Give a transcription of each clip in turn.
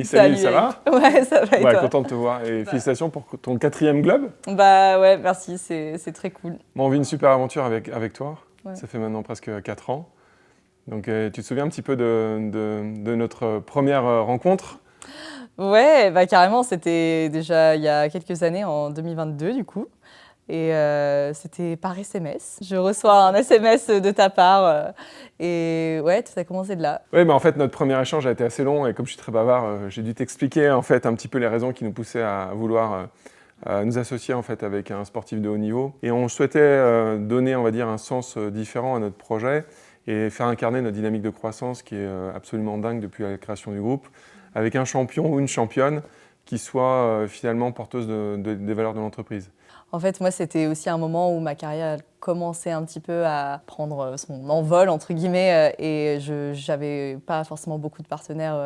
Salut, ça va? Ouais, ça va et toi? Content de te voir et félicitations pour ton 4e globe. Bah ouais, merci, c'est très cool. Bon, on vit une super aventure avec toi, Ouais. Ça fait maintenant presque 4 ans. Donc tu te souviens un petit peu de notre première rencontre? Ouais, bah carrément, c'était déjà il y a quelques années, en 2022 du coup. Et c'était par SMS. Je reçois un SMS de ta part et ouais, tout a commencé de là. Oui, mais en fait, notre premier échange a été assez long et comme je suis très bavard, j'ai dû t'expliquer en fait un petit peu les raisons qui nous poussaient à vouloir nous associer en fait avec un sportif de haut niveau. Et on souhaitait donner, on va dire, un sens différent à notre projet et faire incarner notre dynamique de croissance qui est absolument dingue depuis la création du groupe, avec un champion ou une championne qui soit finalement porteuse des valeurs de l'entreprise. En fait, moi, c'était aussi un moment où ma carrière commençait un petit peu à prendre son envol, entre guillemets, et je n'avais pas forcément beaucoup de partenaires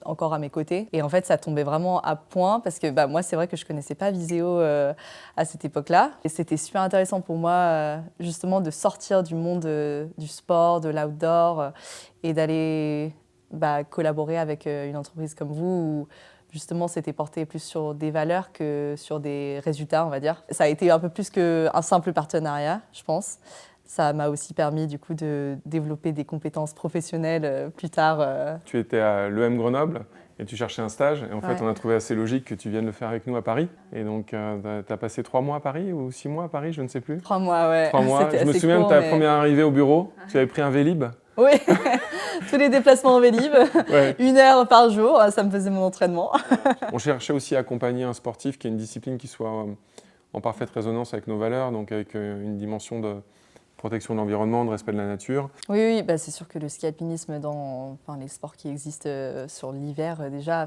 encore à mes côtés. Et en fait, ça tombait vraiment à point parce que bah, moi, c'est vrai que je ne connaissais pas Viséo à cette époque-là. Et c'était super intéressant pour moi, justement, de sortir du monde du sport, de l'outdoor et d'aller collaborer avec une entreprise comme vous où, justement, c'était porté plus sur des valeurs que sur des résultats, on va dire. Ça a été un peu plus qu'un simple partenariat, je pense. Ça m'a aussi permis, du coup, de développer des compétences professionnelles plus tard. Tu étais à l'EM Grenoble et tu cherchais un stage. Et en fait, on a trouvé assez logique que tu viennes le faire avec nous à Paris. Et donc, tu as passé 3 mois à Paris ou 6 mois à Paris, je ne sais plus. 3 mois, ouais. 3 mois. Je me souviens de ta première arrivée au bureau. Tu avais pris un Vélib. Oui, tous les déplacements en Vélib, 1 heure par jour, ça me faisait mon entraînement. On cherchait aussi à accompagner un sportif qui ait une discipline qui soit en parfaite résonance avec nos valeurs, donc avec une dimension de protection de l'environnement, de respect de la nature. Oui, bah c'est sûr que le ski alpinisme dans les sports qui existent sur l'hiver déjà,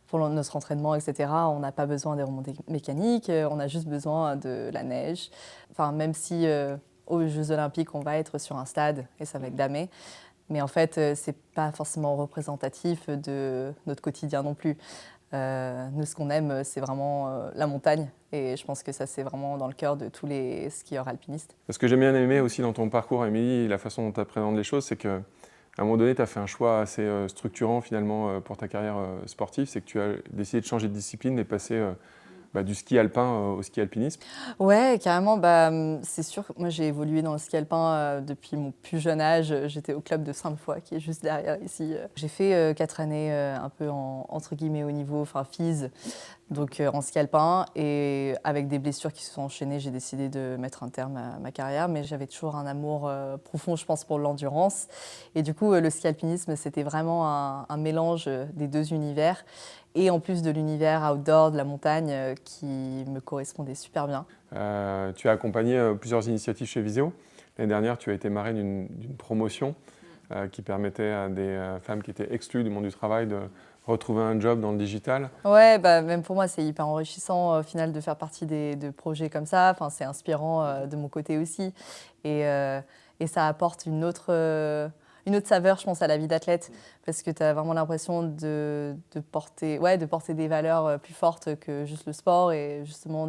pour notre entraînement, etc., on n'a pas besoin des remontées mécaniques, on a juste besoin de la neige. Même si aux Jeux Olympiques, on va être sur un stade et ça va être damé. Mais en fait, c'est pas forcément représentatif de notre quotidien non plus. Nous, ce qu'on aime, c'est vraiment la montagne. Et je pense que ça, c'est vraiment dans le cœur de tous les skieurs alpinistes. Ce que j'aime bien aimer aussi dans ton parcours, Émilie, la façon dont tu appréhendes les choses, c'est qu'à un moment donné, tu as fait un choix assez structurant finalement pour ta carrière sportive. C'est que tu as décidé de changer de discipline et passer du ski alpin au ski alpinisme. Ouais, carrément. C'est sûr que moi, j'ai évolué dans le ski alpin depuis mon plus jeune âge. J'étais au club de Sainte-Foy, qui est juste derrière ici. J'ai fait 4 années un peu entre guillemets haut niveau, FISE, donc en ski alpin. Et avec des blessures qui se sont enchaînées, j'ai décidé de mettre un terme à ma carrière. Mais j'avais toujours un amour profond, je pense, pour l'endurance. Et du coup, le ski alpinisme, c'était vraiment un mélange des deux univers. Et en plus de l'univers outdoor, de la montagne, qui me correspondait super bien. Tu as accompagné plusieurs initiatives chez Viséo. L'année dernière, tu as été marraine d'une promotion qui permettait à des femmes qui étaient exclues du monde du travail de retrouver un job dans le digital. Ouais, même pour moi, c'est hyper enrichissant au final de faire partie de projets comme ça. C'est inspirant de mon côté aussi. Et ça apporte une autre saveur, je pense, à la vie d'athlète, parce que tu as vraiment l'impression de porter des valeurs plus fortes que juste le sport et justement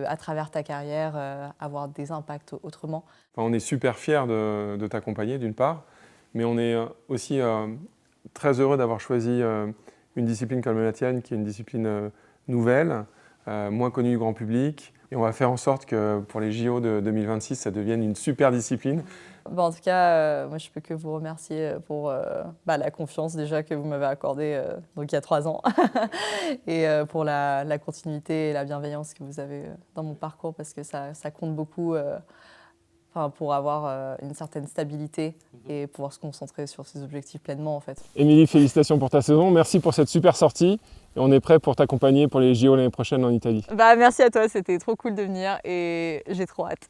à travers ta carrière, avoir des impacts autrement. On est super fiers de t'accompagner d'une part, mais on est aussi très heureux d'avoir choisi une discipline comme la tienne, qui est une discipline nouvelle, moins connue du grand public. Et on va faire en sorte que pour les JO de 2026, ça devienne une super discipline. En tout cas, moi je peux que vous remercier pour la confiance déjà que vous m'avez accordée donc il y a 3 ans et pour la continuité et la bienveillance que vous avez dans mon parcours, parce que ça compte beaucoup pour avoir une certaine stabilité et pouvoir se concentrer sur ses objectifs pleinement en fait. Émilie, félicitations pour ta saison, merci pour cette super sortie et on est prêt pour t'accompagner pour les JO l'année prochaine en Italie. Merci à toi, c'était trop cool de venir et j'ai trop hâte.